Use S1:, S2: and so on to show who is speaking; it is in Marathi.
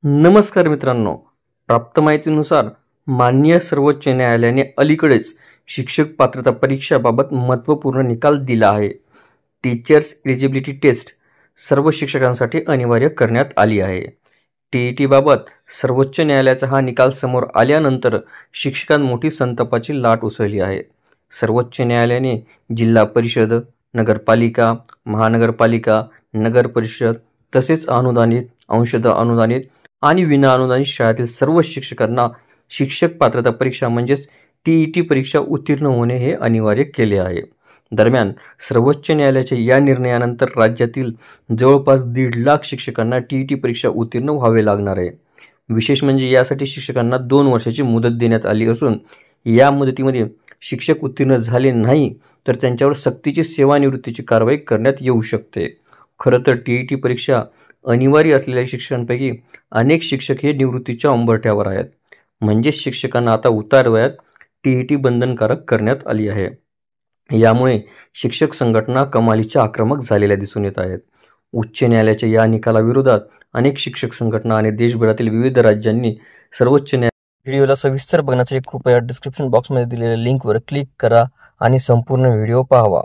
S1: नमस्कार मित्रांनो, प्राप्त माहितीनुसार माननीय सर्वोच्च न्यायालयाने अलीकडेच शिक्षक पात्रता परीक्षाबाबत महत्त्वपूर्ण निकाल दिला आहे. टीचर्स एलिजिबिलिटी टेस्ट सर्व शिक्षकांसाठी अनिवार्य करण्यात आली आहे. टीईटी बाबत सर्वोच्च न्यायालयाचा हा निकाल समोर आल्यानंतर शिक्षकांत मोठी संतापाची लाट उसळली आहे. सर्वोच्च न्यायालयाने जिल्हा परिषद, नगरपालिका, महानगरपालिका, नगर परिषद तसेच अनुदानित, अंशतः अनुदानित आणि विना अनुदानित शाळेतील सर्व शिक्षकांना शिक्षक पात्रता परीक्षा म्हणजेच टीईटी परीक्षा उत्तीर्ण होणे हे अनिवार्य केले आहे. दरम्यान सर्वोच्च न्यायालयाच्या या निर्णयानंतर राज्यातील जवळपास 1.5 लाख शिक्षकांना टीईटी परीक्षा उत्तीर्ण व्हावे लागणार आहे. विशेष म्हणजे यासाठी शिक्षकांना 2 वर्षाची मुदत देण्यात आली असून या मुदतीमध्ये शिक्षक उत्तीर्ण झाले नाही तर त्यांच्यावर सक्तीची सेवानिवृत्तीची कारवाई करण्यात येऊ शकते. खरं तर टीईटी परीक्षा अनिवार्य असलेल्या शिक्षकांपैकी अनेक शिक्षक हे निवृत्तीच्या उंबरठ्यावर आहेत. म्हणजेच शिक्षकांना आता उतारवयात टीईटी बंधनकारक करण्यात आली आहे. यामुळे शिक्षक संघटना कमालीच्या आक्रमक झालेल्या दिसून येत आहेत. उच्च न्यायालयाच्या या निकालाविरोधात अनेक शिक्षक संघटना आणि देशभरातील विविध राज्यांनी सर्वोच्च व्हिडिओला सविस्तर बघण्यासाठी कृपया डिस्क्रिप्शन बॉक्समध्ये दिलेल्या लिंकवर क्लिक करा आणि संपूर्ण व्हिडिओ पाहावा.